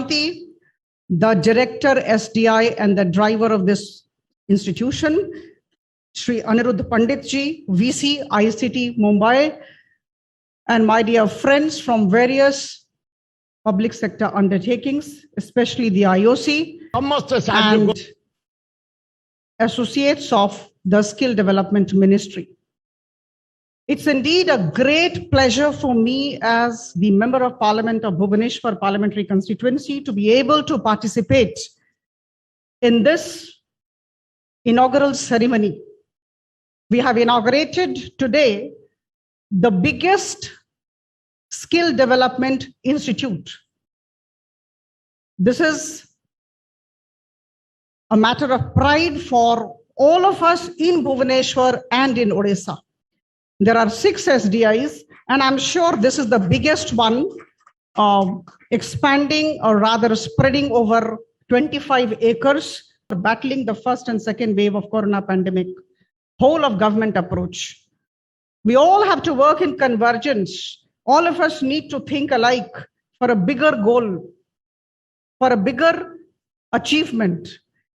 the director SDI and the driver of this institution, Shri Aniruddh Pandit ji, VC ICT Mumbai, and my dear friends from various public sector undertakings, especially the IOC and associates of the Skill Development Ministry. It's indeed a great pleasure for me as the Member of Parliament of Bhubaneswar Parliamentary Constituency to be able to participate in this inaugural ceremony. We have inaugurated today the biggest skill development institute. This is a matter of pride for all of us in Bhubaneswar and in Odisha. There are 6 SDIs, and I'm sure this is the biggest one, expanding or rather spreading over 25 acres, battling the first and second wave of corona pandemic, whole of government approach. We all have to work in convergence. All of us need to think alike for a bigger goal, for a bigger achievement.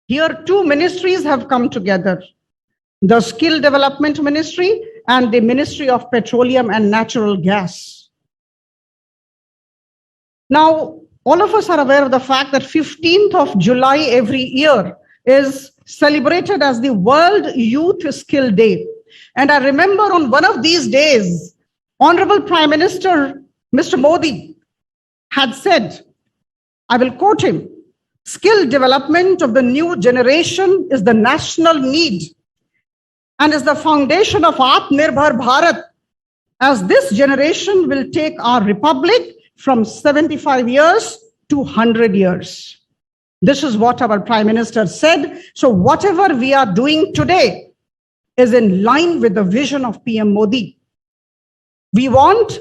Here, 2 ministries have come together, the Skill Development Ministry and the Ministry of Petroleum and Natural Gas. Now, all of us are aware of the fact that 15th of July every year is celebrated as the World Youth Skill Day. And I remember on one of these days, Honorable Prime Minister, Mr. Modi, had said, I will quote him, "Skill development of the new generation is the national need and is the foundation of Atmanirbhar Bharat, as this generation will take our republic from 75 years to 100 years. This is what our Prime Minister said. So whatever we are doing today is in line with the vision of PM Modi. We want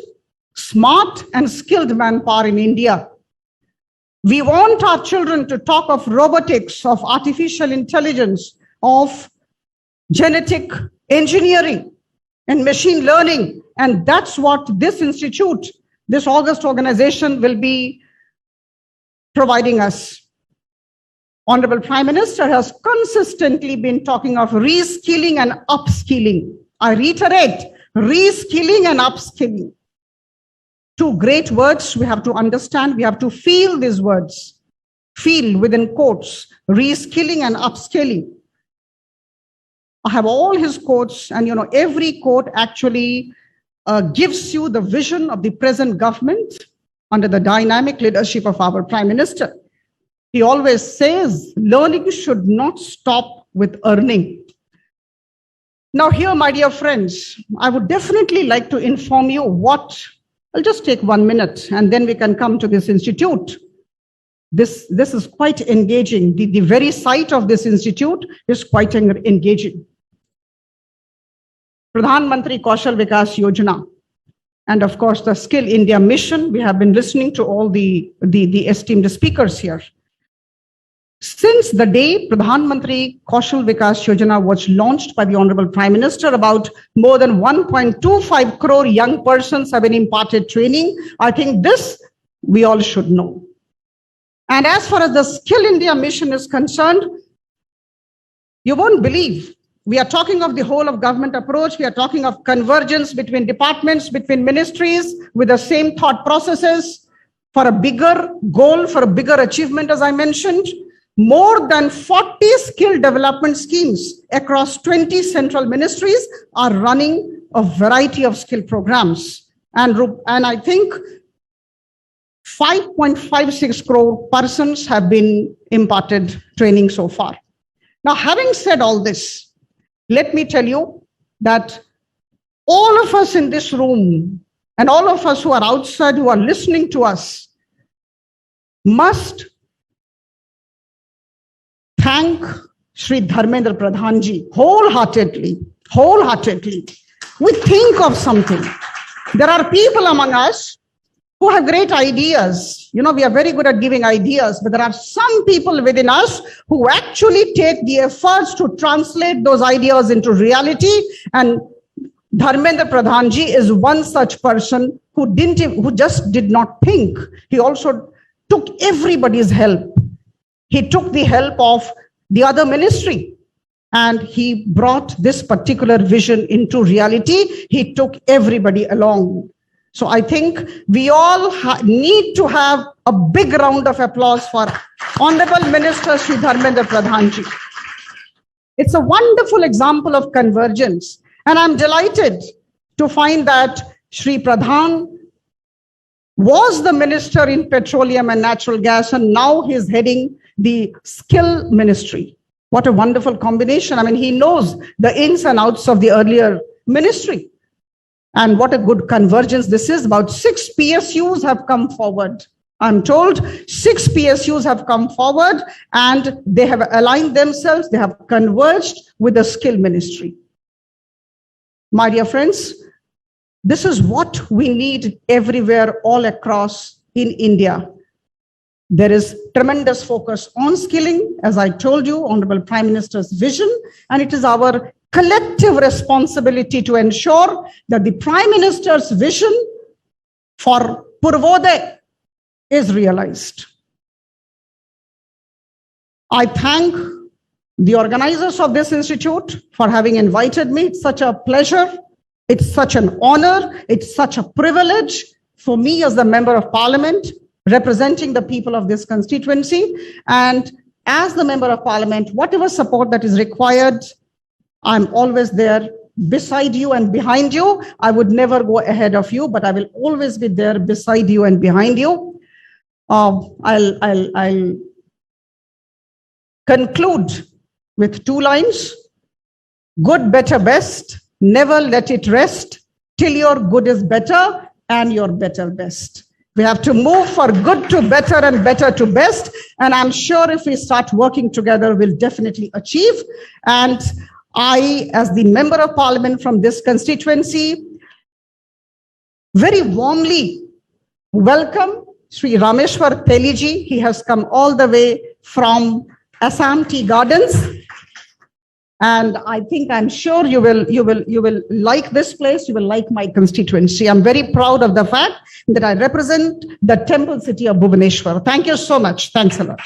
smart and skilled manpower in India. We want our children to talk of robotics, of artificial intelligence, of genetic engineering and machine learning. And that's what this institute, this august organization will be providing us. Honorable Prime Minister has consistently been talking of reskilling and upskilling. I reiterate, reskilling and upskilling. 2 great words we have to understand. We have to feel these words. Feel within quotes, reskilling and upskilling. I have all his quotes, and every quote actually gives you the vision of the present government under the dynamic leadership of our Prime Minister. He always says, learning should not stop with earning. Now here, my dear friends, I would definitely like to inform you what, I'll just take 1 minute and then we can come to this institute. This is quite engaging. The very sight of this institute is quite engaging. Pradhan Mantri Kaushal Vikas Yojana, and of course the Skill India Mission. We have been listening to all the esteemed speakers here. Since the day Pradhan Mantri Kaushal Vikas Yojana was launched by the Honorable Prime Minister, about more than 1.25 crore young persons have been imparted training. I think this we all should know. And as far as the Skill India Mission is concerned, you won't believe, we are talking of the whole of government approach. We are talking of convergence between departments, between ministries with the same thought processes for a bigger goal, for a bigger achievement, as I mentioned. More than 40 skill development schemes across 20 central ministries are running a variety of skill programs. And I think 5.56 crore persons have been imparted training so far. Now, having said all this, let me tell you that all of us in this room and all of us who are outside, who are listening to us, must thank Shri Dharmendra Pradhan ji wholeheartedly. We think of something. There are people among us who have great ideas. We are very good at giving ideas, but there are some people within us who actually take the efforts to translate those ideas into reality. And Dharmendra Pradhan ji is one such person who just did not think. He also took everybody's help. He took the help of the other ministry, and he brought this particular vision into reality. He took everybody along. So I think we all need to have a big round of applause for Honorable Minister Shri Dharmendra Pradhan ji. It's a wonderful example of convergence, and I'm delighted to find that Shri Pradhan was the minister in petroleum and natural gas, and now he's heading the skill ministry. What a wonderful combination. I mean, he knows the ins and outs of the earlier ministry. And what a good convergence this is. About 6 PSUs have come forward. I'm told 6 PSUs have come forward and they have aligned themselves. They have converged with the skill ministry. My dear friends, this is what we need everywhere, all across in India. There is tremendous focus on skilling, as I told you, Honorable Prime Minister's vision, and it is our collective responsibility to ensure that the Prime Minister's vision for Purvodaya is realized. I thank the organizers of this institute for having invited me. It's such a pleasure. It's such an honor. It's such a privilege for me as the Member of Parliament representing the people of this constituency. And as the Member of Parliament, whatever support that is required, I'm always there beside you and behind you. I would never go ahead of you, but I will always be there beside you and behind you. I'll conclude with 2 lines. Good, better, best. Never let it rest till your good is better and your better best. We have to move for good to better and better to best. And I'm sure if we start working together, we'll definitely achieve. And I, as the Member of Parliament from this constituency, very warmly welcome Sri Rameshwar Teliji. He has come all the way from Assam Tea Gardens. And I'm sure you will like this place. You will like my constituency. I'm very proud of the fact that I represent the temple city of Bhubaneswar. Thank you so much. Thanks a lot.